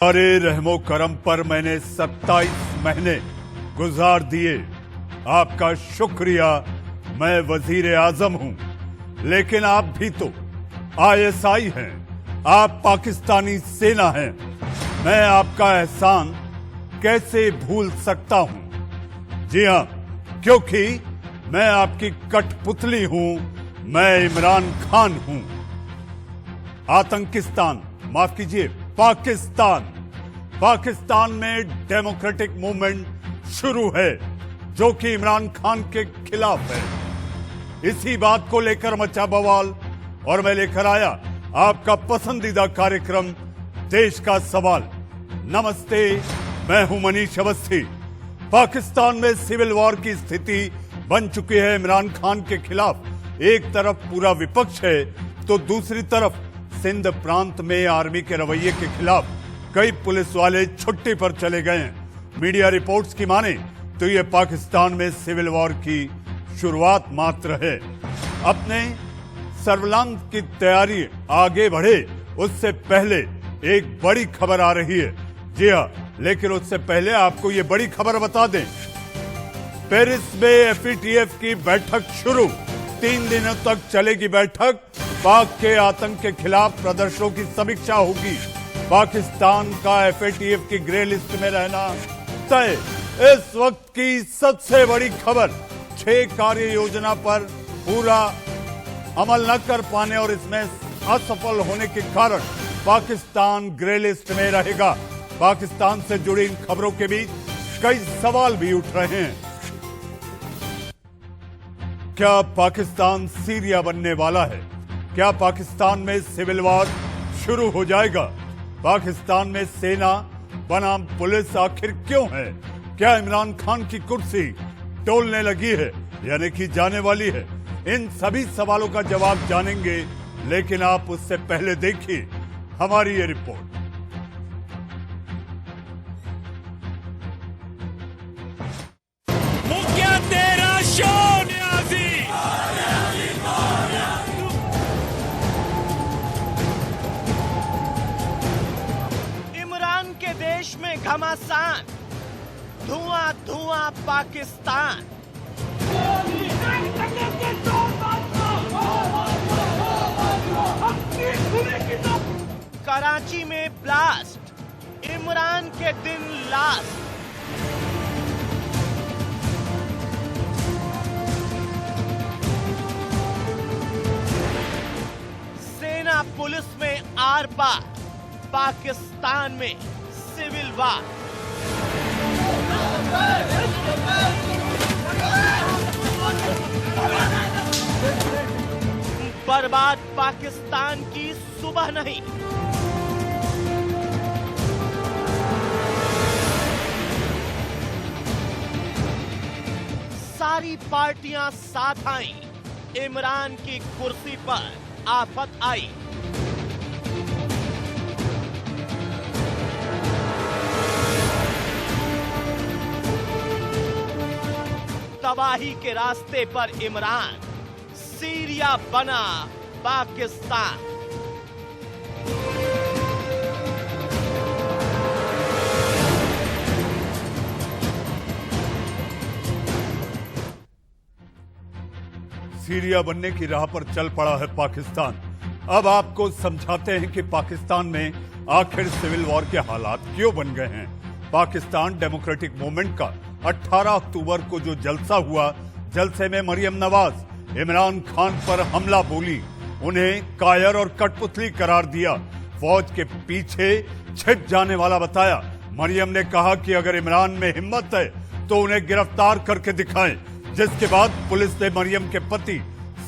अरे रहमो करम पर मैंने 27 महीने गुजार दिए। आपका शुक्रिया। मैं वजीर आजम हूं, लेकिन आप भी तो ISI हैं, आप पाकिस्तानी सेना हैं। मैं आपका एहसान कैसे भूल सकता हूं? जी हां, क्योंकि मैं आपकी कठपुतली हूं। मैं इमरान खान हूं। आतंकिस्तान, माफ कीजिए, पाकिस्तान में डेमोक्रेटिक मूवमेंट शुरू है जो कि इमरान खान के खिलाफ है। इसी बात को लेकर मचा बवाल और मैं लेकर आया आपका पसंदीदा कार्यक्रम देश का सवाल। नमस्ते, मैं हूं मनीष अवस्थी। पाकिस्तान में सिविल वॉर की स्थिति बन चुकी है इमरान खान के खिलाफ। एक तरफ पूरा विपक्ष है तो दूसरी तरफ सिंध प्रांत में आर्मी के रवैये के खिलाफ कई पुलिस वाले छुट्टी पर चले गए हैं। मीडिया रिपोर्ट्स की माने तो ये पाकिस्तान में सिविल वॉर की शुरुआत मात्र है। अपने सर्विलांस की तैयारी आगे बढ़े उससे पहले एक बड़ी खबर आ रही है। जी हां, लेकिन उससे पहले आपको ये बड़ी खबर बता दें। पेरिस में FATF की बैठक शुरू। 3 दिनों तक चलेगी बैठक। पाक के आतंक के खिलाफ प्रदर्शनों की समीक्षा होगी। पाकिस्तान का FATF की ग्रे लिस्ट में रहना तय। इस वक्त की सबसे बड़ी खबर, 6 कार्य योजना पर पूरा अमल न कर पाने और इसमें असफल होने के कारण पाकिस्तान ग्रे लिस्ट में रहेगा। पाकिस्तान से जुड़ी इन खबरों के बीच कई सवाल भी उठ रहे हैं। क्या पाकिस्तान सीरिया बनने वाला है? क्या पाकिस्तान में सिविल वॉर शुरू हो जाएगा? पाकिस्तान में सेना बनाम पुलिस आखिर क्यों है? क्या इमरान खान की कुर्सी टोलने लगी है यानी कि जाने वाली है? इन सभी सवालों का जवाब जानेंगे, लेकिन आप उससे पहले देखिए हमारी ये रिपोर्ट। इमरान के देश में घमासान, धुआं धुआं पाकिस्तान। कराची में ब्लास्ट, इमरान के दिन लास्ट। सेना पुलिस में आर पार, पाकिस्तान में सिविल वार। बर्बाद पाकिस्तान की सुबह नहीं। सारी पार्टियां साथ आईं, इमरान की कुर्सी पर आफत आई। तबाही के रास्ते पर इमरान, सीरिया बना पाकिस्तान। सीरिया बनने की राह पर चल पड़ा है पाकिस्तान। अब आपको समझाते हैं कि पाकिस्तान में आखिर सिविल वॉर के हालात क्यों बन गए हैं। पाकिस्तान डेमोक्रेटिक मूवमेंट का 18 अक्टूबर को जो जलसा हुआ, जलसे में मरियम नवाज इमरान खान पर हमला बोली, उन्हें कायर और कठपुतली करार दिया, फौज के पीछे छिप जाने वाला बताया। मरियम ने कहा कि अगर इमरान में हिम्मत है तो उन्हें गिरफ्तार करके दिखाएं, जिसके बाद पुलिस ने मरियम के पति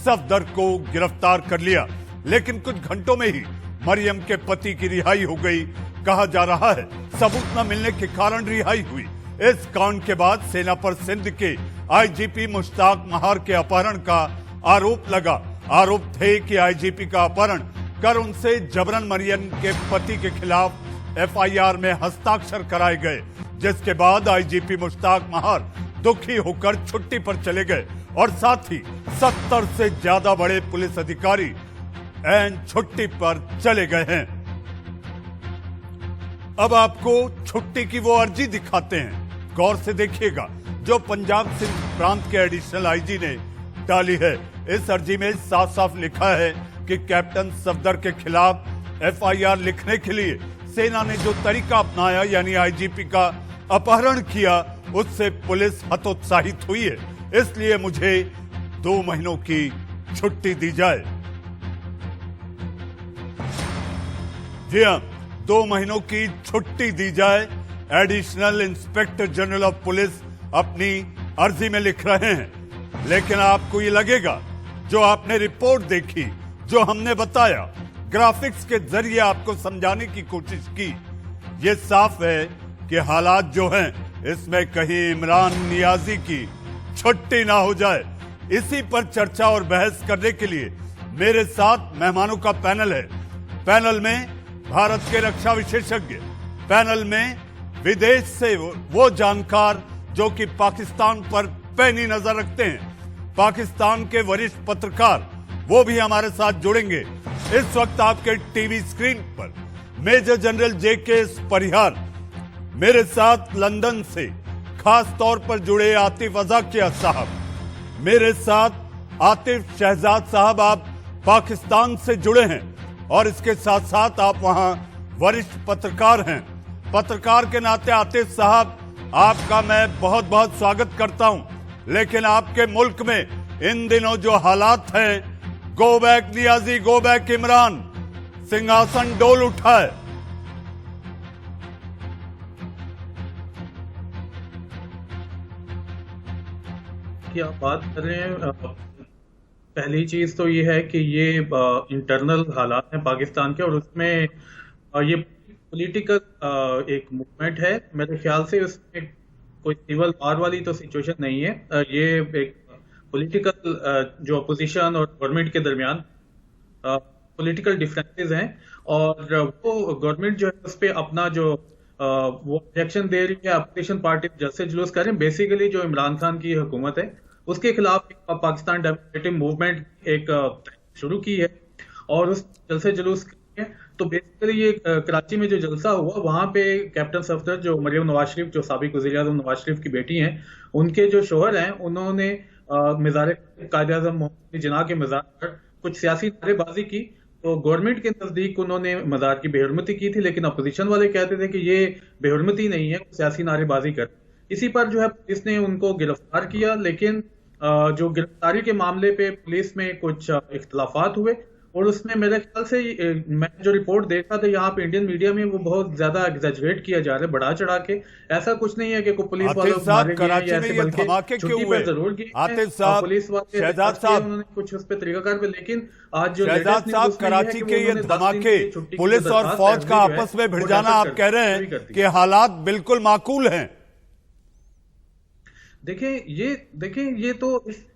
सफदर को गिरफ्तार कर लिया। लेकिन कुछ घंटों में ही मरियम के पति की रिहाई हो गई। कहा जा रहा है सबूत न मिलने के कारण रिहाई हुई। इस कांड के बाद सेना पर सिंध के IGP मुश्ताक महार के अपहरण का आरोप लगा। आरोप थे कि IGP का अपहरण कर उनसे जबरन मरियम के पति के खिलाफ FIR में हस्ताक्षर कराए गए, जिसके बाद IGP मुश्ताक महार दुखी होकर छुट्टी पर चले गए और साथ ही 70 से ज्यादा बड़े पुलिस अधिकारी छुट्टी पर चले गए हैं। अब आपको छुट्टी की वो अर्जी दिखाते हैं। गौर से देखिएगा, जो पंजाब सिंध प्रांत के एडिशनल आईजी ने डाली है। इस अर्जी में साफ साफ लिखा है कि कैप्टन सफदर के खिलाफ एफआईआर लिखने के लिए सेना ने जो तरीका अपनाया, यानी आईजीपी का अपहरण किया, उससे पुलिस हतोत्साहित हुई है। इसलिए मुझे 2 महीनों की छुट्टी दी जाए। जी हां, 2 महीनों की छुट्टी दी जाए, additional inspector general of police अपनी अर्जी में लिख रहे हैं। लेकिन आपको ये लगेगा, जो आपने रिपोर्ट देखी, जो हमने बताया, ग्राफिक्स के जरिए आपको समझाने की कोशिश की, ये साफ है कि हालात जो हैं, इसमें कहीं इमरान नियाजी की छुट्टी ना हो जाए। इसी पर चर्चा और बहस करने के लिए मेरे साथ मेहमानों का पैनल है। पैनल में भारत के रक्षा विशेषज्ञ, पैनल में विदेश से वो जानकार जो कि पाकिस्तान पर पैनी नजर रखते हैं, पाकिस्तान के वरिष्ठ पत्रकार, वो भी हमारे साथ जुड़ेंगे। इस वक्त आपके टीवी स्क्रीन पर मेजर जनरल JK परिहार, मेरे साथ लंदन से खास तौर पर जुड़े आतिफ अज़ाकिया साहब, मेरे साथ आतिफ शहजाद साहब, आप पाकिस्तान से जुड़े हैं और इसके साथ साथ आप वहां वरिष्ठ पत्रकार हैं। पत्रकार के नाते आतिफ साहब, आपका मैं बहुत बहुत स्वागत करता हूं। लेकिन आपके मुल्क में इन दिनों जो हालात हैं, go back Niazi, go back Imran, सिंहासन डोल उठा है। की आप बात कर रहे हैं, पहली चीज तो ये है कि ये इंटरनल हालात हैं पाकिस्तान के, और उसमें ये पॉलिटिकल एक मूवमेंट है। मेरे ख्याल से उसमें कोई सिविल वार वाली तो सिचुएशन नहीं है। ये एक पॉलिटिकल जो अपोजिशन और गवर्नमेंट के दरमियान पॉलिटिकल डिफरेंसेस हैं, और वो गवर्नमेंट जो है उस पर अपना जो वो रिएक्शन दे रही है। अपोजिशन पार्टी जलसे जुलूस कर रहे हैं। बेसिकली जो इमरान खान की हुकूमत है उसके खिलाफ पाकिस्तान डेमोक्रेटिक मूवमेंट एक शुरू की है, और उस जलसे जुलूस तो बेसिकली ये कराची में जो जलसा हुआ, वहां पे कैप्टन सफदर, जो मरियम नवाज शरीफ, जो साबिक वज़ीर-ए-आज़म नवाज शरीफ की बेटी हैं, उनके जो शोहर हैं, उन्होंने मज़ार कायद-ए-आज़म मोहम्मद अली जिन्ना के मज़ार पर कुछ सियासी नारेबाजी की। तो गवर्नमेंट के नजदीक उन्होंने मज़ार की बेहुरमती की थी, लेकिन अपोजिशन वाले कहते थे कि ये बेहुरमती नहीं है, सियासी नारेबाजी कर। इसी पर जो है पुलिस ने उनको गिरफ्तार किया, लेकिन जो गिरफ्तारी के मामले पे पुलिस में कुछ इख्तलाफात हुए, और उसमें मेरे ख्याल से मैं जो रिपोर्ट देखा था यहाँ पे इंडियन मीडिया में, वो बहुत ज्यादा एग्जैजरेट किया जा रहा है, बढ़ा चढ़ा के। ऐसा कुछ नहीं है कि कोई पुलिस वालों को मारे गए हैं, ऐसे बल्कि छुट्टी पर जरूर गए हैं पुलिस वाले, शहजाद साहब उन्होंने कुछ उस पर तरीकाकार पे। लेकिन आज जो शहजाद साहब, कराची के ये धमाके, पुलिस और फौज का आपस में भिड़ जाना, आप कह रहे हैं कि हालात बिल्कुल माकूल हैं। देखें ये तो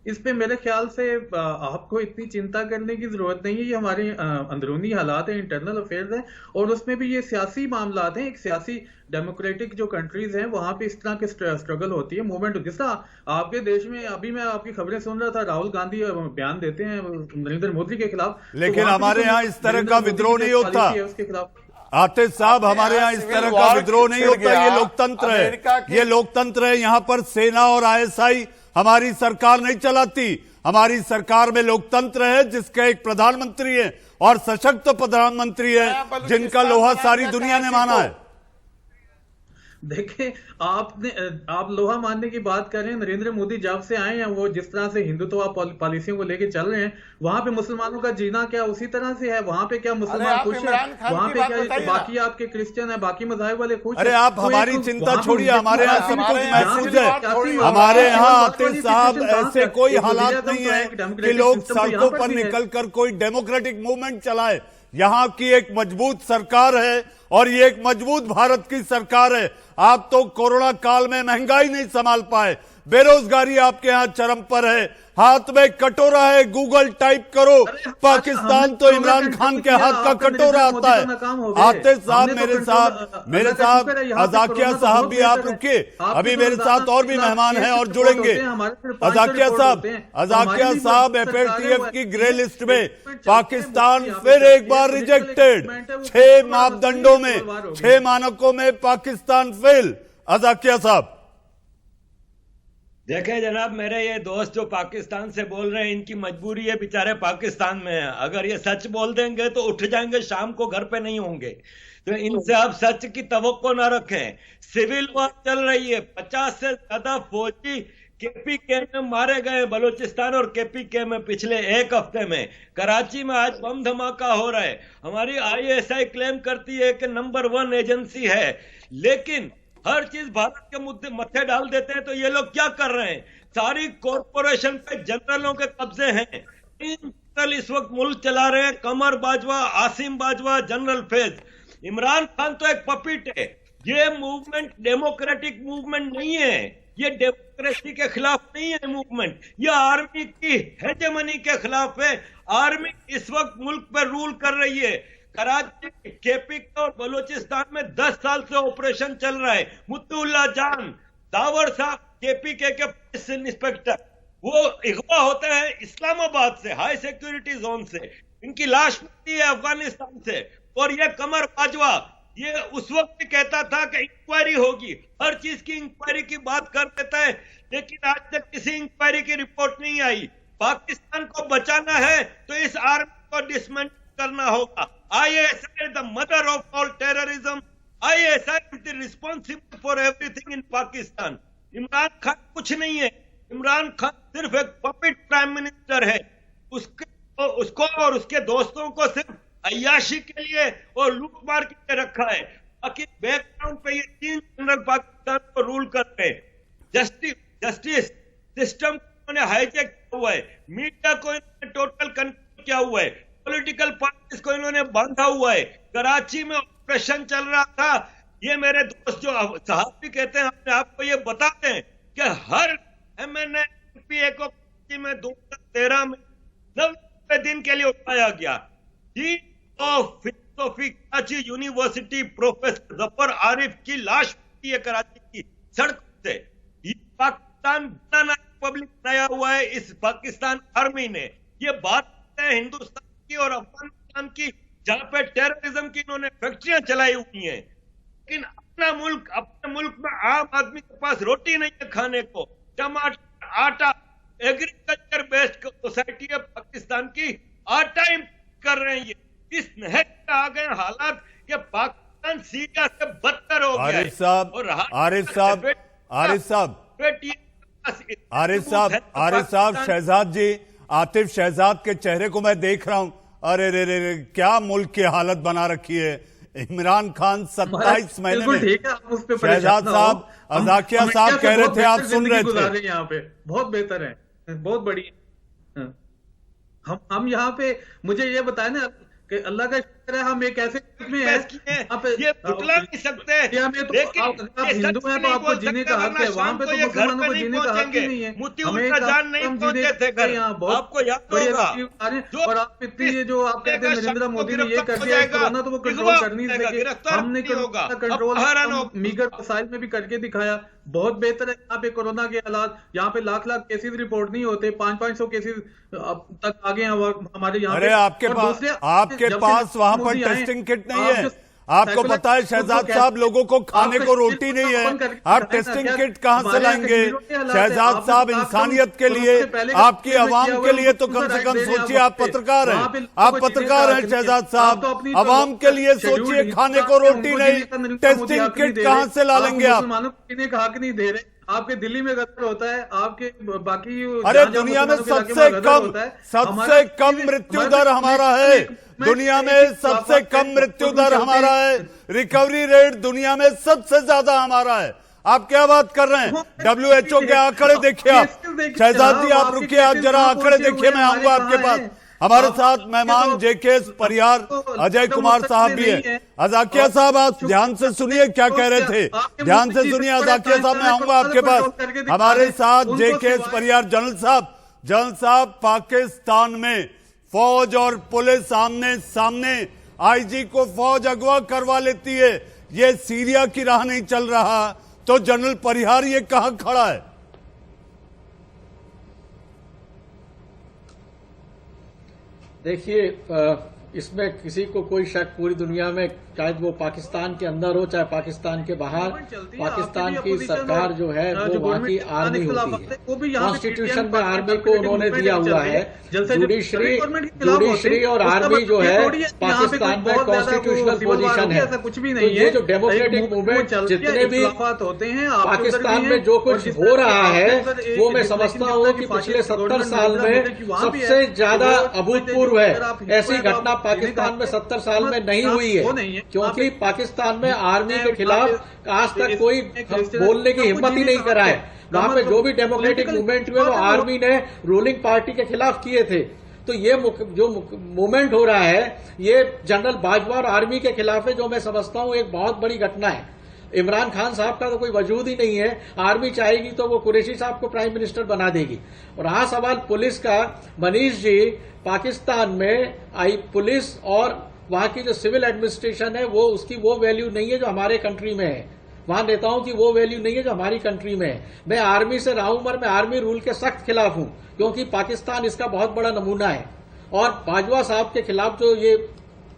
इस पे मेरे ख्याल से आपको इतनी चिंता करने की जरूरत नहीं है। ये हमारे अंदरूनी हालात हैं, इंटरनल अफेयर्स हैं, और उसमें भी ये सियासी मामलात हैं। एक सियासी डेमोक्रेटिक जो कंट्रीज हैं, वहां पे इस तरह के स्ट्रगल होती है, मूवमेंट। जिस तरह आपके देश में, अभी मैं आपकी खबरें सुन रहा था, राहुल गांधी बयान देते हैं नरेंद्र मोदी के खिलाफ, लेकिन हमारे यहाँ इस तरह का विद्रोह नहीं होता उसके खिलाफ। आतिफ साहब, हमारे यहाँ इस तरह का विद्रोह नहीं होता। ये लोकतंत्र है, ये लोकतंत्र है। यहाँ पर सेना और ISI हमारी सरकार नहीं चलाती। हमारी सरकार में लोकतंत्र है, जिसका एक प्रधानमंत्री है और सशक्त प्रधानमंत्री है, जिनका लोहा सारी दुनिया ने माना है। देखिए, आप लोहा मानने की बात कर रहे हैं। नरेंद्र मोदी जब से आए हैं, वो जिस तरह से हिंदुत्व पॉलिसियों को लेके चल रहे हैं, वहां पे मुसलमानों का जीना क्या उसी तरह से है? वहां पे क्या मुसलमान खुश है? वहां पे क्या बाकी आपके क्रिश्चियन है, बाकी मज़ाहिब वाले खुश? अरे आप हमारी चिंता छोड़िए, हमारे यहाँ सब कुछ महफूज है। हमारे यहाँ आतिफ साहब ऐसे कोई हालात नहीं है कि लोग सड़कों पर निकलकर कोई डेमोक्रेटिक मूवमेंट चलाए। यहाँ की एक मजबूत सरकार है, और ये एक मजबूत भारत की सरकार है। आप तो कोरोना काल में महंगाई नहीं संभाल पाए, बेरोजगारी आपके यहाँ चरम पर है, हाथ में कटोरा है, गूगल टाइप करो पाकिस्तान तो इमरान खान के हाथ का कटोरा आता है। आते साहब मेरे साथ अजाकिया साहब भी, आप रुकिए, अभी मेरे साथ और भी मेहमान हैं और जुड़ेंगे। अजाकिया साहब FATF की ग्रे लिस्ट में पाकिस्तान फिर एक बार रिजेक्टेड, 6 मापदंडों में, 6 मानकों में पाकिस्तान फेल। अजाकिया साहब देखें जनाब, मेरे ये दोस्त जो पाकिस्तान से बोल रहे हैं, इनकी मजबूरी है, बेचारे पाकिस्तान में है। अगर ये सच बोल देंगे तो उठ जाएंगे, शाम को घर पे नहीं होंगे। तो इनसे आप सच की तवक्को ना रखें। सिविल वॉर चल रही है, 50 से ज्यादा फौजी KPK में मारे गए, बलूचिस्तान और KPK में पिछले 1 हफ्ते में। कराची में आज बम धमाका हो रहा है। हमारी ISI क्लेम करती है कि नंबर 1 एजेंसी है, लेकिन हर चीज भारत के मुद्दे मत्थे डाल देते हैं। तो ये लोग क्या कर रहे हैं, सारी कॉरपोरेशन पे जनरलों के कब्जे हैं। 3 जनरल इस वक्त मुल्क चला रहे हैं, कमर बाजवा, आसिम बाजवा, जनरल फैज। इमरान खान तो एक पपिट है। ये मूवमेंट डेमोक्रेटिक मूवमेंट नहीं है, ये डेमोक्रेसी के खिलाफ नहीं है मूवमेंट, ये आर्मी की हेजेमनी के खिलाफ है। आर्मी इस वक्त मुल्क पर रूल कर रही है। कराची, KPK और बलूचिस्तान में 10 साल से ऑपरेशन चल रहा है। मुत्तुल्लाह जान, दावर साहब, KPK के पुलिस इंस्पेक्टर, वो अगवा होते हैं इस्लामाबाद से, हाई सिक्योरिटी जोन से। इनकी लाश मिलती है अफगानिस्तान से। और ये कमर बाजवा, ये उस वक्त भी कहता था कि इंक्वायरी होगी, हर चीज की इंक्वायरी की बात कर देता है, लेकिन आज तक किसी इंक्वायरी की रिपोर्ट नहीं आई। पाकिस्तान को बचाना है तो इस आर्मी को डिसमेंटल करना होगा। ISI the mother of all terrorism. ISI is the responsible for everything in Pakistan. Imran Khan कुछ नहीं है, इमरान खान सिर्फ एक पपेट प्राइम मिनिस्टर है। उसको और उसके दोस्तों को सिर्फ अय्याशी के लिए और लूट मार के लिए रखा है। बाकी बैकग्राउंड पे ये 3 जनरल पाकिस्तान को रूल कर रहे हैं। जस्टिस सिस्टम को इन्होंने हाईजैक किया हुआ है, मीडिया को इन्होंने टोटल कंट्रोल किया हुआ है, पॉलिटिकल पार्टीज को इन्होंने बांधा हुआ है। कराची में ऑपरेशन चल रहा था। ये मेरे दोस्त जो साहब भी कहते हैं, हमने आपको ये बताते हैं कि हर MNA MPA को कराची में 2013 में 90 दिन के लिए उठाया गया। Chief of philosophy Karachi university professor Zafar Arif की लाश मिली है कराची की सड़क से। ये पाकिस्तान पब्लिक बनाया हुआ है इस पाकिस्तान आर्मी ने। ये बात है हिंदुस्तान की और अफगानिस्तान की, जहां पे टेररिज्म की इन्होंने फैक्ट्रियां चलाई हुई हैं, लेकिन अपने मुल्क में आम आदमी के पास रोटी नहीं है खाने को। टमाटर, आटा, एग्रीकल्चर बेस्ड सोसाइटी है पाकिस्तान की, आटा इंपोर्ट कर रहे हैं। ये इस नहर में आ गए हालात कि पाकिस्तान सीरिया से बदतर हो गया है। आरिफ साहब, शहजाद जी, आतिफ शहजाद के चेहरे को मैं देख रहा हूं। अरे रे रे रे, क्या मुल्क की हालत बना रखी है। इमरान खान 27 महीने में। शहजाद साहब, अजाकिया साहब कह रहे थे, आप सुन रहे थे। यहाँ पे बहुत बेहतर है, बहुत बढ़िया। हम यहाँ पे, मुझे ये बताया ना कि अल्लाह का शुक्र है हम एक ऐसे में है, ये बुतला नहीं सकते, लेकिन आप हिंदू हैं तो आपको जीने का हक है। वहाँ पे तो मुसलमानों को जीने का हक ही नहीं है। हमें जान नहीं पहुंचे थे घर, यहाँ बहुत आपको याद होगा। और आप इतनी जो आप कहते हैं नरेंद्र मोदी ने ये कर दिया कोरोना, तो वो कंट्रोल कर नहीं सके। हमने कंट्रोल मीगर वसाइल में भी करके दिखाया। बहुत बेहतर है यहाँ पे कोरोना के हालात। यहाँ पे लाख केसेस रिपोर्ट नहीं होते, 500-500 केसेस तक आ गए हमारे यहाँ। अरे आपके पास वहां पर टेस्टिंग किट नहीं है। आपको पता है शहजाद साहब, लोगों को खाने को रोटी नहीं है, आप टेस्टिंग किट कहां से लाएंगे? शहजाद साहब, इंसानियत के लिए, आपकी आवाम के लिए तो कम से कम सोचिए। आप पत्रकार हैं, आप पत्रकार हैं शहजाद साहब, आवाम के लिए सोचिए। खाने को रोटी नहीं, टेस्टिंग किट कहां से ला लेंगे आप? पीने का हक नहीं दे रहे। आपके दिल्ली में गदर होता है, आपके बाकी अरे दुनिया में सबसे कम मृत्यु दर हमारा है। दुनिया में सबसे कम मृत्यु दर हमारा है। रिकवरी रेट दुनिया में सबसे ज्यादा हमारा है। आप क्या बात कर रहे हैं? WHO के आंकड़े देखिए आप। शहजाद जी, आप रुकिए, आप जरा आंकड़े देखिए, मैं आऊंगा आपके पास। हमारे साथ मेहमान जेके परिहार अजय कुमार साहब भी है। अजाकिया साहब, आप ध्यान से सुनिए क्या कह रहे थे, ध्यान से सुनिए। अजाकिया साहब, मैं आऊंगा आपके पास। हमारे साथ जेके परिहार जनरल साहब, पाकिस्तान में फौज और पुलिस आमने सामने, आईजी को फौज अगवा करवा लेती है, ये सीरिया की राह नहीं चल रहा, तो जनरल परिहार ये कहां खड़ा है? देखिए, इसमें किसी को कोई शक पूरी दुनिया में, चाहे वो पाकिस्तान के अंदर हो चाहे पाकिस्तान के बाहर, पाकिस्तान की सरकार जो है वो वहाँ की आर्मी होती है। कॉन्स्टिट्यूशन में आर्मी को उन्होंने दिया हुआ है। जुडिशरी और आर्मी जो है पाकिस्तान में कॉन्स्टिट्यूशनल पोजीशन है। तो ये जो डेमोक्रेटिक मूवमेंट जितने भी पाकिस्तान में जो कुछ हो रहा है, वो मैं समझता हूँ कि पिछले 70 साल में सबसे ज्यादा अभूतपूर्व है। ऐसी घटना पाकिस्तान में 70 साल में नहीं हुई है, क्योंकि पाकिस्तान में आर्मी के खिलाफ आज तक कोई बोलने की हिम्मत ही नहीं करा है। वहां पे जो भी डेमोक्रेटिक मूवमेंट हुए वो आर्मी ने रूलिंग पार्टी के खिलाफ किए थे। तो ये जो मूवमेंट हो रहा है ये जनरल बाजवा और आर्मी के खिलाफ है, जो मैं समझता हूं एक बहुत बड़ी घटना है। इमरान खान साहब का तो कोई वजूद ही नहीं है। आर्मी चाहेगी तो वो कुरैशी साहब को प्राइम मिनिस्टर बना देगी। और रहा सवाल पुलिस का, मनीष जी, पाकिस्तान में आई पुलिस और वहां की जो सिविल एडमिनिस्ट्रेशन है वो उसकी वो वैल्यू नहीं है जो हमारे कंट्री में है। वहां नेताओं की वो वैल्यू नहीं है जो हमारी कंट्री में है। मैं आर्मी से रहा हूं, पर मैं आर्मी रूल के सख्त खिलाफ हूं, क्योंकि पाकिस्तान इसका बहुत बड़ा नमूना है। और बाजवा साहब के खिलाफ जो ये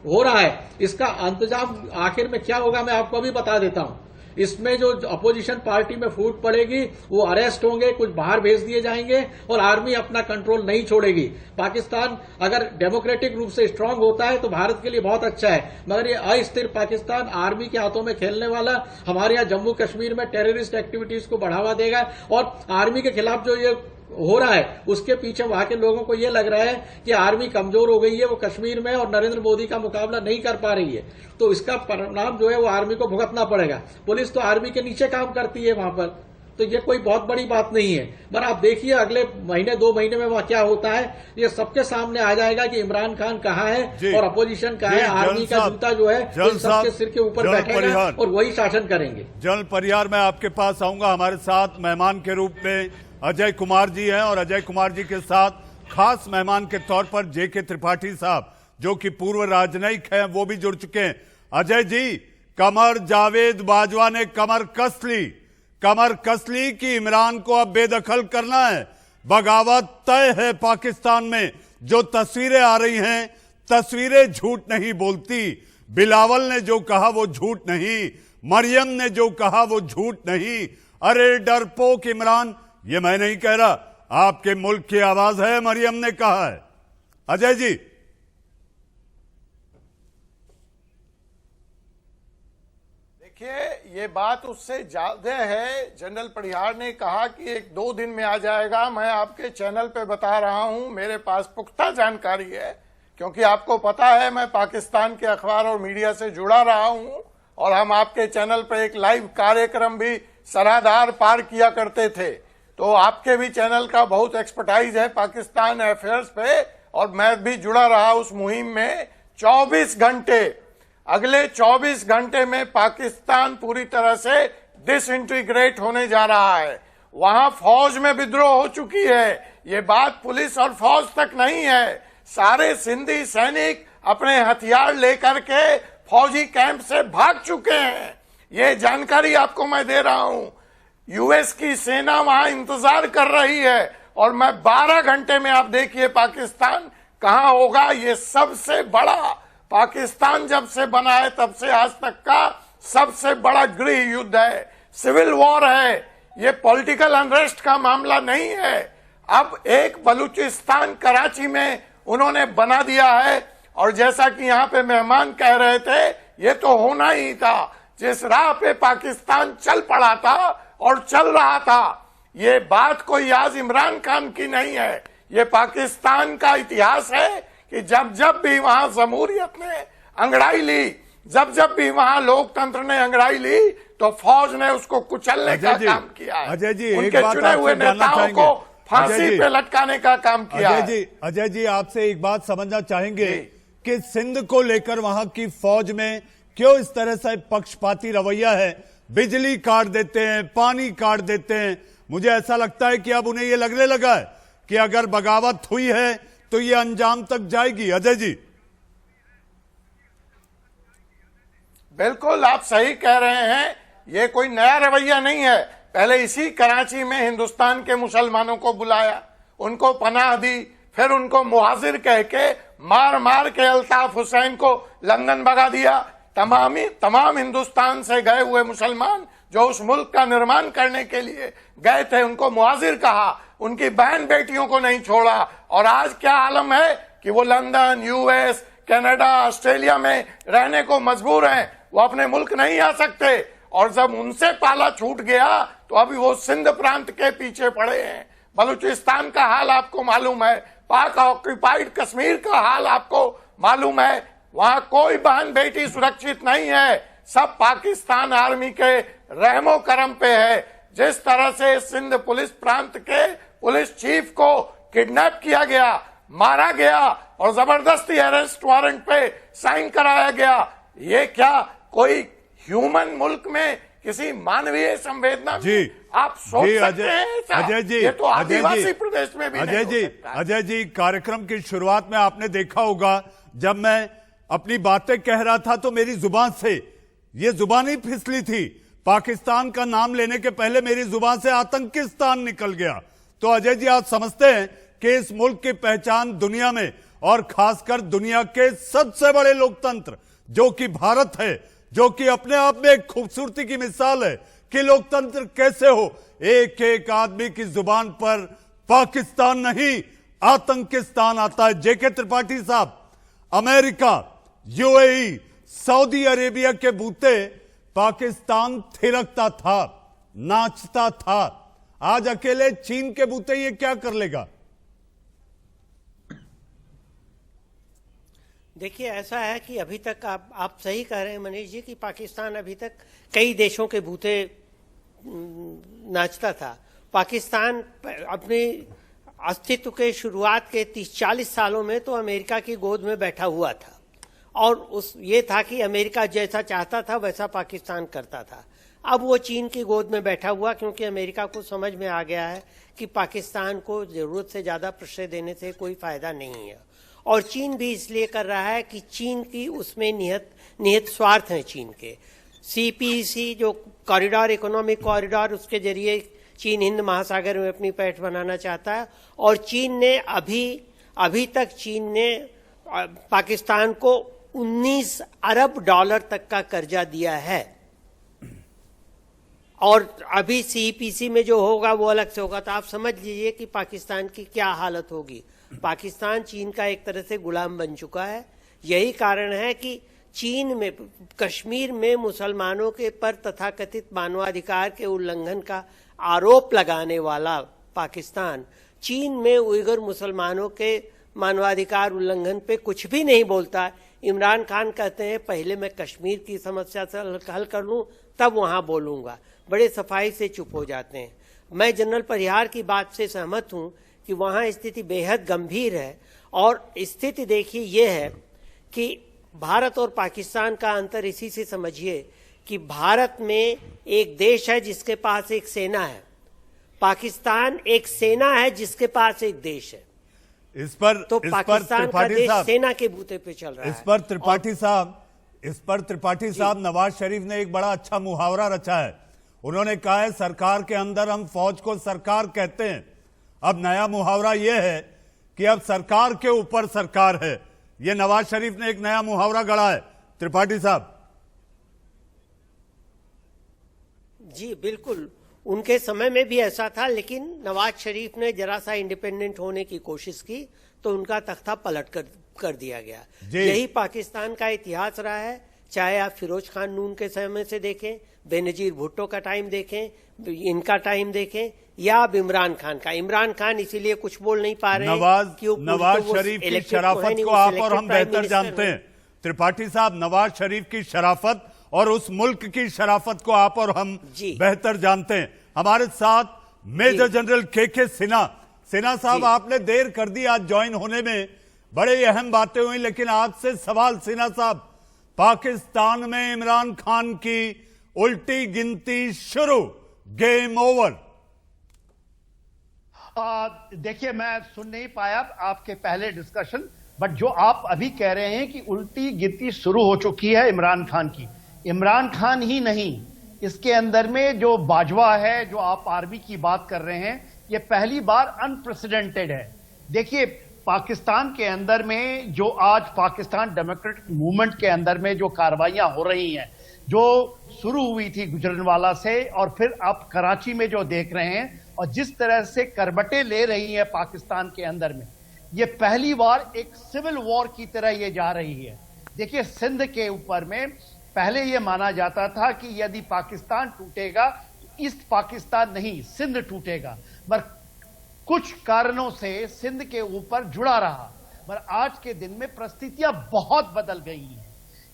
हो रहा है, इसका अंतजाम आखिर में क्या होगा मैं आपको अभी बता देता हूं। इसमें जो अपोजिशन पार्टी में फूट पड़ेगी, वो अरेस्ट होंगे, कुछ बाहर भेज दिए जाएंगे और आर्मी अपना कंट्रोल नहीं छोड़ेगी। पाकिस्तान अगर डेमोक्रेटिक रूप से स्ट्रांग होता है तो भारत के लिए बहुत अच्छा है, मगर ये अस्थिर पाकिस्तान आर्मी के हाथों में खेलने वाला हमारे यहाँ जम्मू कश्मीर में टेररिस्ट एक्टिविटीज को बढ़ावा देगा। और आर्मी के खिलाफ जो ये हो रहा है उसके पीछे वहां के लोगों को ये लग रहा है कि आर्मी कमजोर हो गई है, वो कश्मीर में और नरेंद्र मोदी का मुकाबला नहीं कर पा रही है। तो इसका परिणाम जो है वो आर्मी को भुगतना पड़ेगा। पुलिस तो आर्मी के नीचे काम करती है वहां पर, तो ये कोई बहुत बड़ी बात नहीं है। पर आप देखिए अगले महीने 2 महीने में वहां क्या होता है, ये सबके सामने आ जाएगा कि इमरान खान कहाँ है और अपोजिशन कहाँ है। आर्मी का जूता जो है इन सबके सिर के ऊपर बैठेगा और वही शासन करेंगे। जनरल परिहार, मैं आपके पास आऊंगा। हमारे साथ मेहमान के रूप में अजय कुमार जी हैं और अजय कुमार जी के साथ खास मेहमान के तौर पर जेके त्रिपाठी साहब, जो कि पूर्व राजनयिक हैं, वो भी जुड़ चुके हैं। अजय जी, कमर जावेद बाजवा ने कमर कस ली कि इमरान को अब बेदखल करना है, बगावत तय है पाकिस्तान में। जो तस्वीरें आ रही हैं, तस्वीरें झूठ नहीं बोलती। बिलावल ने जो कहा वो झूठ नहीं, मरियम ने जो कहा वो झूठ नहीं। अरे डरपोक इमरान, ये मैं नहीं कह रहा, आपके मुल्क की आवाज है, मरियम ने कहा है। अजय जी, देखिए ये बात उससे ज्यादा है। जनरल परिहार ने कहा कि 1-2 दिन में आ जाएगा। मैं आपके चैनल पे बता रहा हूं, मेरे पास पुख्ता जानकारी है, क्योंकि आपको पता है मैं पाकिस्तान के अखबार और मीडिया से जुड़ा रहा हूं और हम आपके चैनल पे एक लाइव कार्यक्रम भी सरहदार पार किया करते थे। तो आपके भी चैनल का बहुत एक्सपर्टाइज है पाकिस्तान अफेयर्स पे, और मैं भी जुड़ा रहा उस मुहिम में। 24 घंटे, अगले 24 घंटे में पाकिस्तान पूरी तरह से डिसइंटीग्रेट होने जा रहा है। वहां फौज में विद्रोह हो चुकी है। ये बात पुलिस और फौज तक नहीं है, सारे सिंधी सैनिक अपने हथियार लेकर के फौजी कैंप से भाग चुके हैं। ये जानकारी आपको मैं दे रहा हूं। यूएस की सेना वहां इंतजार कर रही है और मैं 12 घंटे में, आप देखिए पाकिस्तान कहां होगा। ये सबसे बड़ा, पाकिस्तान जब से बना है तब से आज तक का सबसे बड़ा गृह युद्ध है, सिविल वॉर है। ये पॉलिटिकल अनरेस्ट का मामला नहीं है। अब एक बलूचिस्तान कराची में उन्होंने बना दिया है, और जैसा कि यहाँ पे मेहमान कह रहे थे, ये तो होना ही था। जिस राह पे पाकिस्तान चल पड़ा था और चल रहा था, ये बात कोई आज इमरान खान की नहीं है, ये पाकिस्तान का इतिहास है कि जब जब भी वहां जमहूरियत ने अंगड़ाई ली, जब जब भी वहां लोकतंत्र ने अंगड़ाई ली, तो फौज ने उसको कुचलने का काम किया है। अजय जी, उनके चुने हुए नेताओं को फांसी पे लटकाने का काम किया। अजय जी आपसे एक बात समझना चाहेंगे कि सिंध को लेकर वहां की फौज में क्यों इस तरह से पक्षपाती रवैया है? बिजली काट देते हैं, पानी काट देते हैं। मुझे ऐसा लगता है कि अब उन्हें यह लगने लगा है कि अगर बगावत हुई है तो ये अंजाम तक जाएगी। अजय जी। बिल्कुल आप सही कह रहे हैं, ये कोई नया रवैया नहीं है। पहले इसी कराची में हिंदुस्तान के मुसलमानों को बुलाया, उनको पनाह दी, फिर उनको मुहाजिर कह के मार मार के अल्ताफ हुसैन को लंदन भगा दिया। तमाम हिंदुस्तान से गए हुए मुसलमान जो उस मुल्क का निर्माण करने के लिए गए थे उनको मुहाजिर कहा, उनकी बहन बेटियों को नहीं छोड़ा। और आज क्या आलम है कि वो लंदन, यूएस, कनाडा, ऑस्ट्रेलिया में रहने को मजबूर हैं, वो अपने मुल्क नहीं आ सकते। और जब उनसे पाला छूट गया तो अभी वो सिंध प्रांत के पीछे पड़े हैं। बलूचिस्तान का हाल आपको मालूम है, पाक ऑक्यूपाइड कश्मीर का हाल आपको मालूम है। वहां कोई बहन बेटी सुरक्षित नहीं है, सब पाकिस्तान आर्मी के रहमो करम पे है। जिस तरह से सिंध पुलिस प्रांत के पुलिस चीफ को किडनैप किया गया, मारा गया और जबरदस्ती अरेस्ट वारंट पे साइन कराया गया, ये क्या कोई ह्यूमन मुल्क में किसी मानवीय संवेदना जी आप सोच सकते हैं? अजय जी, ये तो आदिवासी प्रदेश में भी अजय जी कार्यक्रम की शुरुआत में आपने देखा होगा जब मैं अपनी बातें कह रहा था तो मेरी जुबान से ये जुबान ही फिसली थी। पाकिस्तान का नाम लेने के पहले मेरी जुबान से आतंकिस्तान निकल गया। तो अजय जी आप समझते हैं कि इस मुल्क की पहचान दुनिया में और खासकर दुनिया के सबसे बड़े लोकतंत्र जो कि भारत है, जो कि अपने आप में एक खूबसूरती की मिसाल है कि लोकतंत्र कैसे हो, एक एक आदमी की जुबान पर पाकिस्तान नहीं आतंकिस्तान आता है। जेके त्रिपाठी साहब, अमेरिका, यूएई, सऊदी अरेबिया के बूते पाकिस्तान थिरकता था, नाचता था। आज अकेले चीन के बूते ये क्या कर लेगा? देखिए ऐसा है कि अभी तक आप सही कह रहे हैं मनीष जी कि पाकिस्तान अभी तक कई देशों के बूते नाचता था। पाकिस्तान अपने अस्तित्व के शुरुआत के 30-40 सालों में तो अमेरिका की गोद में बैठा हुआ था और ये था कि अमेरिका जैसा चाहता था वैसा पाकिस्तान करता था। अब वो चीन की गोद में बैठा हुआ क्योंकि अमेरिका को समझ में आ गया है कि पाकिस्तान को जरूरत से ज्यादा प्रश्रय देने से कोई फायदा नहीं है। और चीन भी इसलिए कर रहा है कि चीन की उसमें निहित स्वार्थ हैं चीन के। सीपीसी जो कॉरिडोर, इकोनॉमिक कॉरिडोर, उसके जरिए चीन हिंद महासागर में अपनी पैठ बनाना चाहता है। और चीन ने अभी तक चीन ने पाकिस्तान को 19 अरब डॉलर तक का कर्जा दिया है। और अभी सीपीसी में जो होगा वो अलग से होगा। तो आप समझ लीजिए कि पाकिस्तान की क्या हालत होगी। पाकिस्तान चीन का एक तरह से गुलाम बन चुका है। यही कारण है कि चीन में कश्मीर में मुसलमानों के पर तथाकथित मानवाधिकार के उल्लंघन का आरोप लगाने वाला पाकिस्तान चीन में उइगर मुसलमानों के मानवाधिकार उल्लंघन पे कुछ भी नहीं बोलता। इमरान खान कहते हैं पहले मैं कश्मीर की समस्या से हल कर लूं तब वहां बोलूंगा, बड़े सफाई से चुप हो जाते हैं। मैं जनरल परिहार की बात से सहमत हूं कि वहां स्थिति बेहद गंभीर है। और स्थिति देखिए ये है कि भारत और पाकिस्तान का अंतर इसी से समझिए कि भारत में एक देश है जिसके पास एक सेना है, पाकिस्तान एक सेना है जिसके पास एक देश है। पाकिस्तान का देश सेना के बूते पे चल रहा है। इस पर त्रिपाठी साहब नवाज शरीफ ने एक बड़ा अच्छा मुहावरा रचा है। उन्होंने कहा है सरकार के अंदर हम फौज को सरकार कहते हैं। अब नया मुहावरा यह है कि अब सरकार के ऊपर सरकार है। यह नवाज शरीफ ने एक नया मुहावरा गढ़ा है। त्रिपाठी साहब जी बिल्कुल, उनके समय में भी ऐसा था, लेकिन नवाज शरीफ ने जरा सा इंडिपेंडेंट होने की कोशिश की तो उनका तख्ता पलट कर दिया गया। यही पाकिस्तान का इतिहास रहा है। चाहे आप फिरोज खान नून के समय से देखें, बेनजीर भुट्टो का टाइम देखें, इनका टाइम देखें, या अब इमरान खान का। इमरान खान इसीलिए कुछ बोल नहीं पा रहे हैं। नवाज शरीफ की शराफत को आप और हम बेहतर जानते हैं। त्रिपाठी साहब, नवाज शरीफ की शराफत और उस मुल्क की शराफत को आप और हम बेहतर जानते हैं। हमारे साथ मेजर जनरल के सिन्हा सिन्हा साहब, आपने देर कर दी आज ज्वाइन होने में, बड़े अहम बातें हुई, लेकिन आपसे सवाल सिन्हा साहब, पाकिस्तान में इमरान खान की उल्टी गिनती शुरू, गेम ओवर। देखिए, मैं सुन नहीं पाया आपके पहले डिस्कशन, बट जो आप अभी कह रहे हैं कि उल्टी गिनती शुरू हो चुकी है इमरान खान की, इमरान खान ही नहीं, इसके अंदर में जो बाजवा है, जो आप आर्मी की बात कर रहे हैं, ये पहली बार अनप्रेसिडेंटेड है। देखिए, पाकिस्तान के अंदर में जो आज पाकिस्तान डेमोक्रेटिक मूवमेंट के अंदर में जो कार्रवाइयां हो रही हैं, जो शुरू हुई थी गुजरनवाला से और फिर आप कराची में जो देख रहे हैं, और जिस तरह से करबटे ले रही है पाकिस्तान के अंदर में, ये पहली बार एक सिविल वॉर की तरह ये जा रही है। देखिए, सिंध के ऊपर में पहले ये माना जाता था कि यदि पाकिस्तान टूटेगा तो ईस्ट पाकिस्तान नहीं, सिंध टूटेगा, पर कुछ कारणों से सिंध के ऊपर जुड़ा रहा, पर आज के दिन में परिस्थितियां बहुत बदल गई हैं।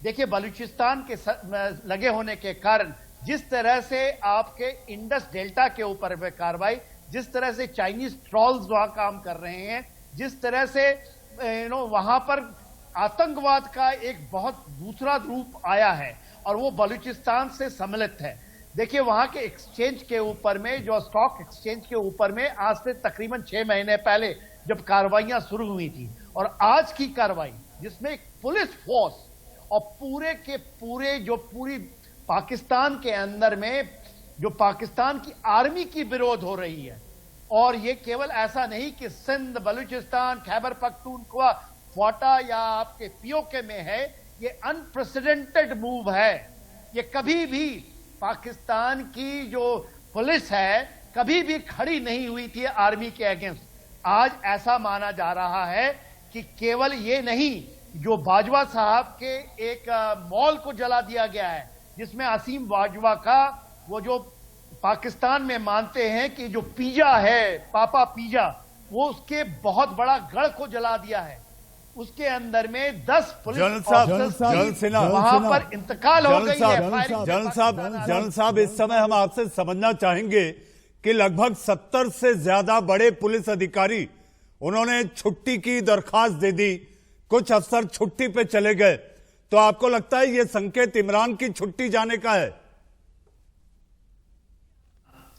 देखिए, बलूचिस्तान के लगे होने के कारण जिस तरह से आपके इंडस डेल्टा के ऊपर में कार्रवाई, जिस तरह से चाइनीज ट्रॉल्स वहां काम कर रहे हैं, जिस तरह से वहां पर आतंकवाद का एक बहुत दूसरा रूप आया है और वो बलूचिस्तान से सम्मिलित है। देखिए, वहां के एक्सचेंज के ऊपर में, जो स्टॉक एक्सचेंज के ऊपर में आज से तकरीबन 6 महीने पहले जब कार्रवाइयां शुरू हुई थी, और आज की कार्रवाई जिसमें एक पुलिस फोर्स और पूरे के पूरे जो पूरी पाकिस्तान के अंदर में जो पाकिस्तान की आर्मी की विरोध हो रही है, और ये केवल ऐसा नहीं कि सिंध, बलूचिस्तान, खैबर पख्तूनख्वा, क्वाटा या आपके पीओके में है, ये अनप्रेसिडेंटेड मूव है। ये कभी भी पाकिस्तान की जो पुलिस है कभी भी खड़ी नहीं हुई थी आर्मी के अगेंस्ट। आज ऐसा माना जा रहा है कि केवल ये नहीं, जो बाजवा साहब के एक मॉल को जला दिया गया है, जिसमें असीम बाजवा का वो जो पाकिस्तान में मानते हैं कि जो पिज्जा है, पापा पिज्जा, वो उसके बहुत बड़ा गढ़ को जला दिया है। उसके अंदर में 10 पुलिस ऑफिसर्स वहां पर इंतकाल हो गई है। जनरल साहब, इस समय हम आपसे समझना चाहेंगे कि लगभग 70 से ज्यादा बड़े पुलिस अधिकारी उन्होंने छुट्टी की दरखास्त दे दी, कुछ अफसर छुट्टी पे चले गए, तो आपको लगता है यह संकेत इमरान की छुट्टी जाने का है?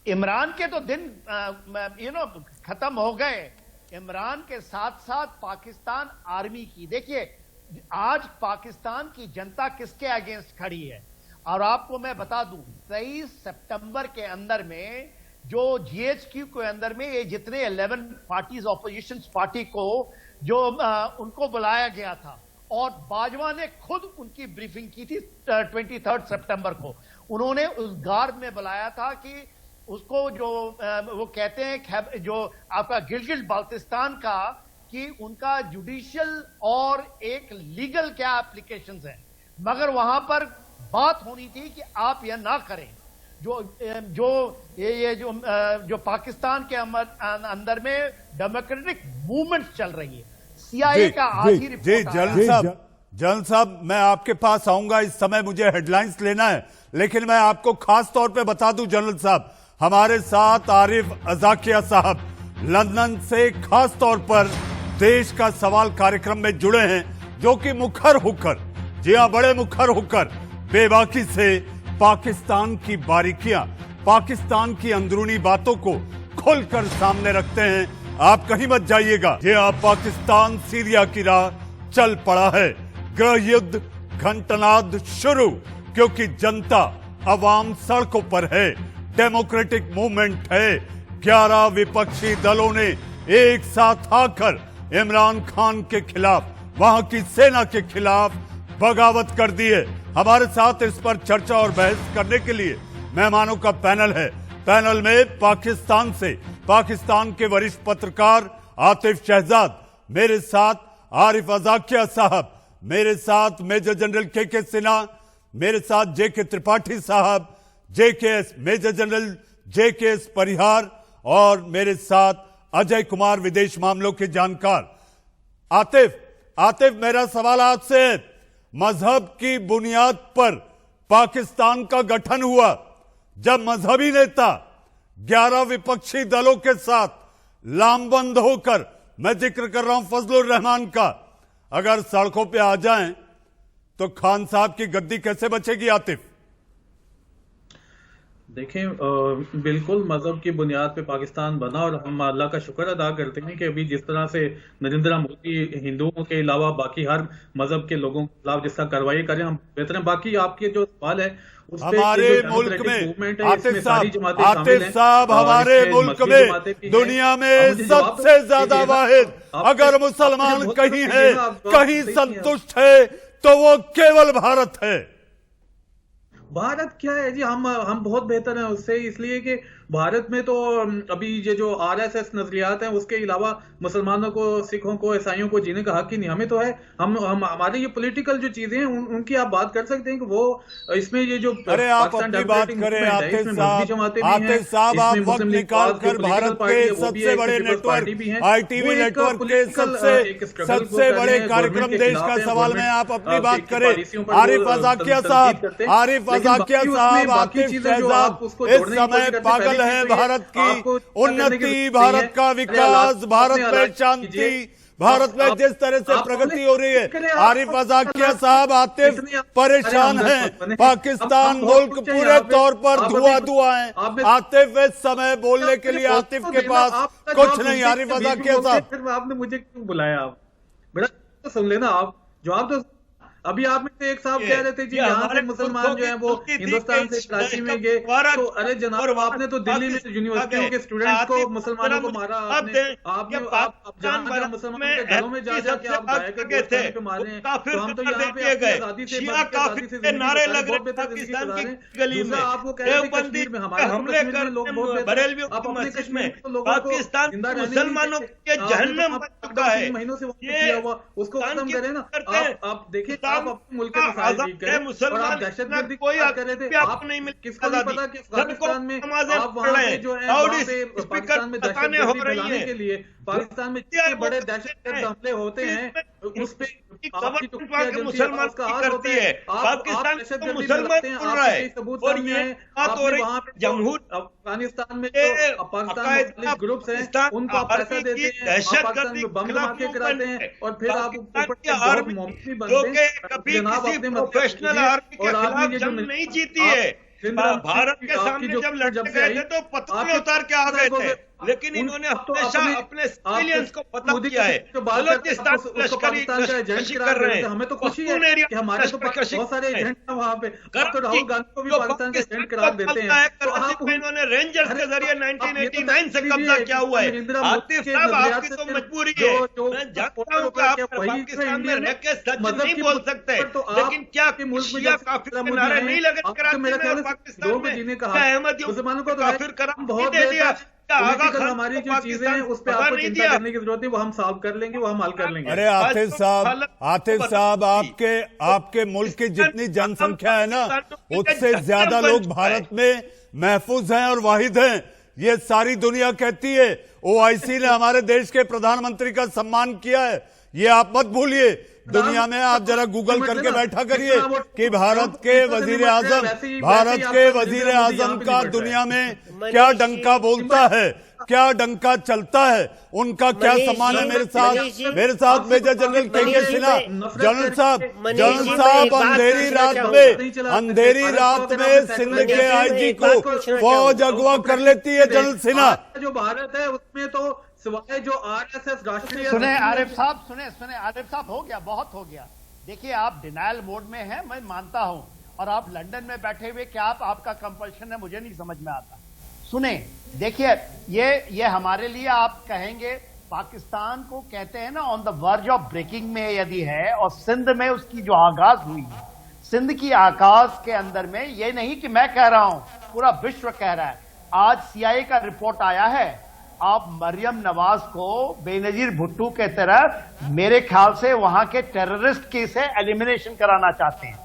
इमरान के तो दिन खत्म हो गए। इमरान के साथ साथ पाकिस्तान आर्मी की, देखिए आज पाकिस्तान की जनता किसके अगेंस्ट खड़ी है, और आपको मैं बता दूं 23 सितंबर के अंदर में जो जीएचक्यू के अंदर में ये जितने 11 पार्टीज ऑपोजिशन पार्टी को जो उनको बुलाया गया था, और बाजवा ने खुद उनकी ब्रीफिंग की थी 23 सितंबर को। उन्होंने उस गार्ड में बुलाया था कि उसको जो वो कहते हैं जो आपका गिलगित बाल्टिस्तान का, कि उनका जुडिशियल और एक लीगल क्या एप्लीकेशंस है, मगर वहां पर बात होनी थी कि आप यह ना करें। जो पाकिस्तान के अंदर में डेमोक्रेटिक मूवमेंट चल रही है, सीआईए का आज ही रिपोर्ट। जनरल साहब, मैं आपके पास आऊंगा, इस समय मुझे हेडलाइंस लेना है, लेकिन मैं आपको खास तौर पे बता दूं जनरल साहब, हमारे साथ आरिफ अजाकिया साहब लंदन से खास तौर पर देश का सवाल कार्यक्रम में जुड़े हैं, जो कि मुखर होकर, जी हां, बड़े मुखर होकर बेबाकी से पाकिस्तान की बारीकियां, पाकिस्तान की अंदरूनी बातों को खोलकर सामने रखते हैं। आप कहीं मत जाइएगा। जी हां, पाकिस्तान सीरिया की राह चल पड़ा है, गृह युद्ध घंटनाद शुरू, क्योंकि जनता, अवाम सड़कों पर है, डेमोक्रेटिक मूवमेंट है। 11 विपक्षी दलों ने एक साथ आकर इमरान खान के खिलाफ, वहां की सेना के खिलाफ बगावत कर दी है। हमारे साथ इस पर चर्चा और बहस करने के लिए मेहमानों का पैनल है। पैनल में पाकिस्तान से पाकिस्तान के वरिष्ठ पत्रकार आतिफ शहजाद, मेरे साथ आरिफ अजाकिया साहब, मेरे साथ मेजर जनरल के सिन्हा, मेरे साथ जेके त्रिपाठी साहब, जेकेएस मेजर जनरल जेकेएस परिहार, और मेरे साथ अजय कुमार, विदेश मामलों के जानकार। आतिफ, मेरा सवाल आपसे है, मजहब की बुनियाद पर पाकिस्तान का गठन हुआ, जब मजहबी नेता 11 विपक्षी दलों के साथ लामबंद होकर, मैं जिक्र कर रहा हूं फजलुर रहमान का, अगर सड़कों पे आ जाएं तो खान साहब की गद्दी कैसे बचेगी आतिफ? देखें, बिल्कुल मजहब की बुनियाद पे पाकिस्तान बना और हम अल्लाह का शुक्र अदा करते हैं कि अभी जिस तरह से नरेंद्र मोदी हिंदुओं के अलावा बाकी हर मजहब के लोगों के खिलाफ जिस तरह कार्रवाई करें, हम बेहतर हैं। बाकी आपके जो सवाल है हमारे मुल्क में आतिफ साहब हमारे मुल्क में दुनिया में सबसे ज्यादा वाहिद अगर मुसलमान कहीं है, कहीं संतुष्ट है तो वो केवल भारत है। भारत क्या है जी, हम बहुत बेहतर हैं उससे, इसलिए कि भारत में तो अभी ये जो आरएसएस नजरियात हैं उसके अलावा मुसलमानों को, सिखों को, ईसाइयों को जीने का हक ही नहीं, हमें तो है। हम हमारे ये पॉलिटिकल जो चीजें हैं उनकी आप बात कर सकते हैं कि वो इसमें ये जो अरे आप अपनी बात करें आतिफ साहब, आप वक्त निकाल कर भारत के सबसे बड़े नेटवर्क ITV नेटवर्क के सबसे बड़े कार्यक्रम देश का सवाल में आप अपनी बात करें। आरिफ अजाकिया साहब, आतिफ शहजाद इस समय पागल है भारत की उन्नति, भारत का विकास, भारत में शांति, भारत में जिस तरह से प्रगति हो रही है। आरिफ अजाकिया साहब, आतिफ परेशान है, पाकिस्तान मुल्क पूरे तौर पर धुआं है। आतिफ इस समय बोलने के लिए आतिफ के पास कुछ नहीं। आरिफ अजाकिया साहब, आपने मुझे क्यों बुलाया? आप बेटा तो सुन लेना, आप जवाब तो अभी आप में से एक साहब कह रहे थे जी यहाँ से मुसलमान जो है वो हिंदुस्तान से कराची में गए, तो अरे जनाब आपने तो दिल्ली में यूनिवर्सिटियों के स्टूडेंट्स को, मुसलमानों को मारा, आपने मुसलमानों के घरों में जा जाके आप गाय के गोश्त पे मारे हैं। तो हम तो यहाँ पे आजादी से नारे लग रहे पाकिस्तान की गली में, आपको कह रहे थे कश्मीर में हमारे हमले कर लोग बहुत बरेलवियों की मस्जिद में पाकिस्तान मुसलमानों के जहन्नम बन चुका है। महीनों से किया हुआ उसको खत्म करें ना। आप देखिए, आप अपने मुल्क के मसाइल ठीक करें और आप दहशतगर्दी कोई कर रहे थे। आप नहीं किसको नहीं पता कि अफगानिस्तान में आप वहां पे जो है वहां पे पाकिस्तान में दहशतगर्दी फैलाने के लिए पाकिस्तान में जितने बड़े दहशतगर्द हमले होते हैं उस पे आपकी जो मुसलमान का हाथ होता है, पाकिस्तान को मुसलमान बोल रहा है और ये आपने वहां पे जमहूर अफगानिस्तान में जो पाकिस्तान ग्रुप्स हैं उनको आप पैसा देते हैं, पाकिस्तान में बम धमाके कराते हैं और फिर आप ऊपर से बहुत मोमबत्ती बनते हैं। कभी किसी प्रोफेशनल आर्मी के खिलाफ जंग नहीं जीती है। भारत के सामने जब लड़ते गए थे तो पत्थर उतार के आ गए थे, लेकिन इन्होंने हमेशा अपने सिविलियंस को पता किया है। बलोचिस्तान लश्करी कर रहे हैं, हमें तो खुशी है कि हमारे तो बहुत सारे एजेंट हैं वहां पे। तो राहुल गांधी को भी पाकिस्तान के एजेंट करार देते हैं। तो आप इन्होंने रेंजर्स के जरिए 1989 से कब्जा किया हुआ है। आतिफ साहब, आपकी तो मजबूरी है, मैं जानता हूं कि आप पाकिस्तान में रह के सच नहीं बोल सकते, लेकिन क्या शिया काफिर के नारे नहीं लगे कराची में और पाकिस्तान में? मुसलमानों को काफिर करार बहुत दे दिया। हमारी जो चीजें हैं उस पर आपको चिंता करने की जरूरत है, वो हम सॉल्व कर लेंगे, वो हम हल कर लेंगे। अरे आतिफ साहब, आपके मुल्क की जितनी जनसंख्या है ना उससे ज्यादा लोग भारत में महफूज हैं और वाहिद हैं, ये सारी दुनिया कहती है। OIC ने हमारे देश के प्रधानमंत्री का सम्मान किया है, ये आप मत भूलिए। दुनिया में आप जरा गूगल करके बैठा करिए कि भारत के वजीर आजम का दुनिया में क्या डंका बोलता है, क्या डंका चलता है, उनका क्या सम्मान है। मेरे साथ major general KK Sinha, general साहब अंधेरी रात में सिंध के IG को फौज अगवा कर लेती है। जनरल सिन्हा, जो भारत है उसमें तो सिवाय जो RSS राष्ट्रीय सुने आरिफ साहब, हो गया, बहुत हो गया। देखिए, आप डिनायल मोड में हैं, मैं मानता हूं, और आप लंदन में बैठे हुए क्या आपका कंपल्शन है मुझे नहीं समझ में आता। सुने, देखिए, ये हमारे लिए आप कहेंगे पाकिस्तान को कहते हैं ना on the verge of breaking में यदि है, और सिंध में उसकी जो आगाज हुई है, सिंध की आगाज के अंदर में ये नहीं कि मैं कह रहा हूं, पूरा विश्व कह रहा है। आज CIA का रिपोर्ट आया है, आप मरियम नवाज को बेनजीर भुट्टो के तरह मेरे ख्याल से वहां के टेररिस्ट की से एलिमिनेशन कराना चाहते हैं।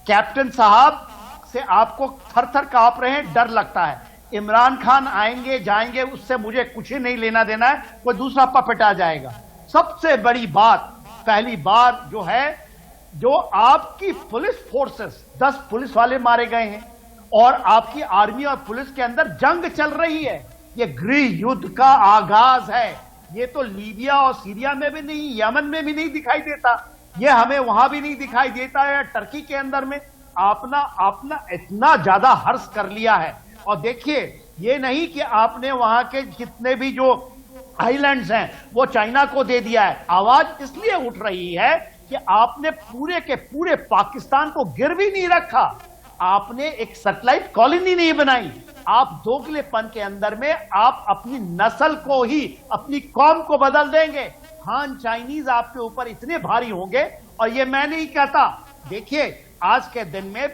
कैप्टन साहब से आपको थर थर कांप रहे हैं, डर लगता है। इमरान खान आएंगे जाएंगे, उससे मुझे कुछ ही नहीं लेना देना है, कोई दूसरा पपेट आ जाएगा। सबसे बड़ी बात, पहली बार जो है, जो आपकी पुलिस फोर्सेस 10 पुलिस वाले मारे गए हैं और आपकी आर्मी और पुलिस के अंदर जंग चल रही है। ये गृह युद्ध का आगाज है। ये तो लीबिया और सीरिया में भी नहीं, यमन में भी नहीं दिखाई देता, ये हमें वहां भी नहीं दिखाई देता है, टर्की के अंदर में आपने इतना ज्यादा हर्ष कर लिया है। और देखिए, ये नहीं कि आपने वहां के जितने भी जो आइलैंड्स हैं वो चाइना को दे दिया है। आवाज इसलिए उठ रही है कि आपने पूरे के पूरे पाकिस्तान को गिरवी नहीं रखा, आपने एक सैटेलाइट कॉलोनी नहीं बनाई। आप दोगलेपन के अंदर में आप अपनी नस्ल को ही, अपनी कौम को बदल देंगे। हान चाइनीज आपके ऊपर इतने भारी होंगे, और ये मैं नहीं कहता। देखिए, आज के दिन में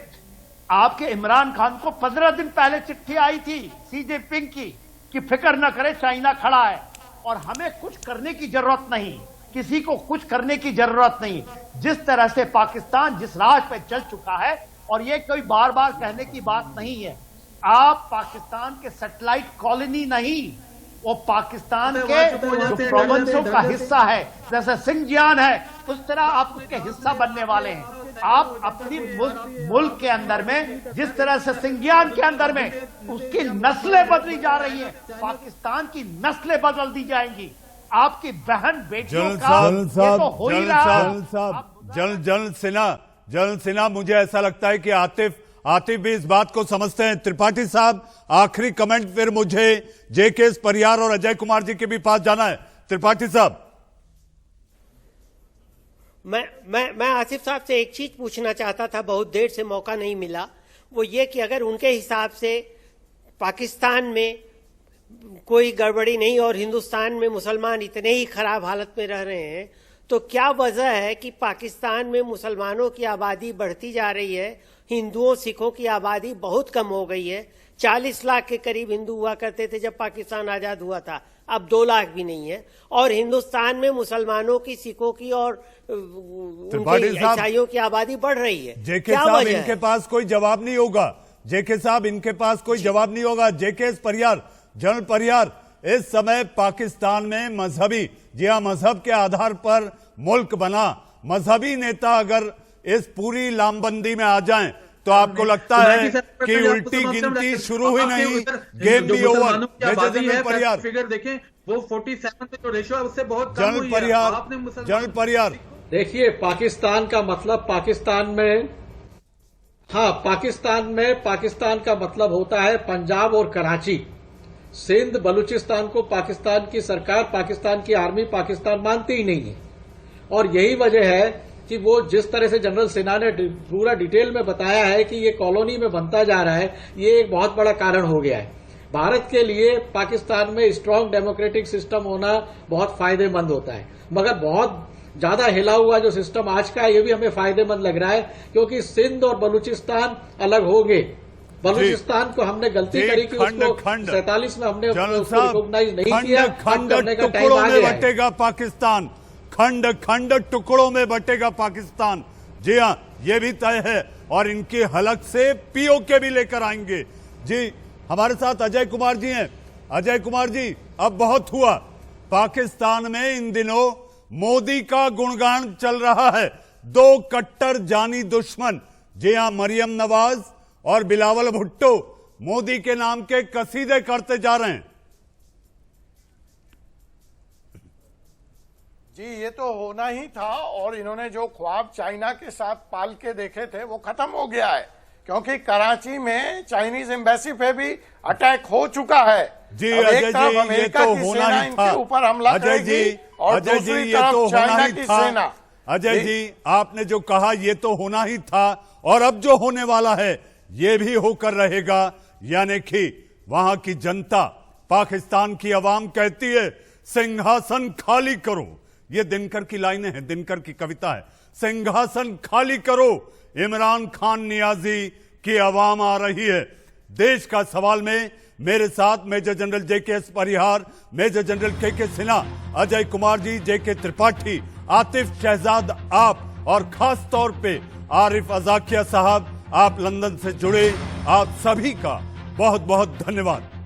आपके इमरान खान को 15 दिन पहले चिट्ठी आई थी शी जिनपिंग की कि फिक्र न करे, चाइना खड़ा है और हमें कुछ करने की जरूरत नहीं, किसी को कुछ करने की जरूरत नहीं। जिस तरह से पाकिस्तान जिस राह पे चल चुका है, और ये कोई बार बार कहने की बात नहीं है, आप पाकिस्तान के सैटेलाइट कॉलोनी नहीं, वो पाकिस्तान के जो प्रोविंसों का हिस्सा है, जैसे सिंजियान है, उस तरह आप उसके हिस्सा बनने वाले हैं। आप अपनी मुल्क के अंदर में जिस तरह से सिंजियान के अंदर में उसकी नस्लें बदली जा रही है, पाकिस्तान की नस्लें बदल दी जाएंगी। आपकी बहन बेटियों का ये तो हो ही रहा है। जनरल सिन्हा, मुझे ऐसा लगता है कि आतिफ भी इस बात को समझते हैं। त्रिपाठी साहब, आखिरी कमेंट, फिर मुझे जेके परियार और अजय कुमार जी के भी पास जाना है। त्रिपाठी साहब, मैं आसिफ साहब से एक चीज पूछना चाहता था, बहुत देर से मौका नहीं मिला। वो ये कि अगर उनके हिसाब से पाकिस्तान में कोई गड़बड़ी नहीं और हिंदुस्तान में मुसलमान इतने ही खराब हालत में रह रहे हैं, तो क्या वजह है कि पाकिस्तान में मुसलमानों की आबादी बढ़ती जा रही है, हिंदुओं सिखों की आबादी बहुत कम हो गई है? 40 लाख के करीब हिंदू हुआ करते थे जब पाकिस्तान आजाद हुआ था, अब 2 लाख भी नहीं है। और हिंदुस्तान में मुसलमानों की, सिखों की और ईसाइयों की आबादी बढ़ रही है। जेके साहब, इनके पास कोई जवाब नहीं होगा। जेके साहब, इनके पास कोई जवाब नहीं होगा। जेके परियार, जनरल परियार, इस समय पाकिस्तान में मजहबी, जी हाँ, मजहब के आधार पर मुल्क बना, मजहबी नेता अगर इस पूरी लामबंदी में आ जाएं, तो आपको लगता है कि उल्टी गिनती शुरू ही नहीं, गेम भी ओवर? परियार, फिगर देखें, वो 47 पे जो रेशियो है उससे बहुत कम जनरल परियार, देखिए, पाकिस्तान का मतलब पाकिस्तान में, हाँ, पाकिस्तान का मतलब होता है पंजाब और कराची। सिंध, बलूचिस्तान को पाकिस्तान की सरकार, पाकिस्तान की आर्मी, पाकिस्तान मानती ही नहीं है। और यही वजह है कि वो जिस तरह से जनरल सिन्हा ने पूरा डिटेल में बताया है कि ये कॉलोनी में बनता जा रहा है, ये एक बहुत बड़ा कारण हो गया है। भारत के लिए पाकिस्तान में स्ट्रांग डेमोक्रेटिक सिस्टम होना बहुत फायदेमंद होता है, मगर बहुत ज्यादा हिला हुआ जो सिस्टम आज का है, ये भी हमें फायदेमंद लग रहा है, क्योंकि सिंध और बलूचिस्तान अलग होंगे। बलूचिस्तान को हमने गलती करी कि उसको 47 में हमने रिकॉग्नाइज नहीं किया। खंड टुकड़ों में बटेगा पाकिस्तान, खंड टुकड़ों में बटेगा पाकिस्तान। जी हाँ, ये भी तय है, और इनकी हलक से पीओके भी लेकर आएंगे। जी, हमारे साथ अजय कुमार जी हैं। अजय कुमार जी, अब बहुत हुआ। पाकिस्तान में इन दिनों मोदी का गुणगान चल रहा है। 2 कट्टर जानी दुश्मन, जी हाँ, मरियम नवाज और बिलावल भुट्टो, मोदी के नाम के कसीदे करते जा रहे हैं। जी, ये तो होना ही था, और इन्होंने जो ख्वाब चाइना के साथ पाल के देखे थे वो खत्म हो गया है, क्योंकि कराची में चाइनीज एम्बेसी पे भी अटैक हो चुका है। जी अजय जी, ये तो होना ही था। ऊपर हमला अजय जी, और अजय जी, ये तो होना ही था। अजय जी, आपने जो कहा ये तो होना ही था, और अब जो होने वाला है ये भी होकर रहेगा। यानी कि वहां की जनता, पाकिस्तान की आवाम कहती है सिंहासन खाली करो। ये दिनकर की लाइनें हैं, दिनकर की कविता है। सिंहासन खाली करो, इमरान खान नियाजी की आवाम आ रही है। देश का सवाल में मेरे साथ मेजर जनरल जेके परिहार, मेजर जनरल के सिन्हा, अजय कुमार जी, जेके त्रिपाठी, आतिफ शहजाद आप, और खास तौर पे आरिफ अजाकिया साहब, आप लंदन से जुड़े, आप सभी का बहुत बहुत धन्यवाद।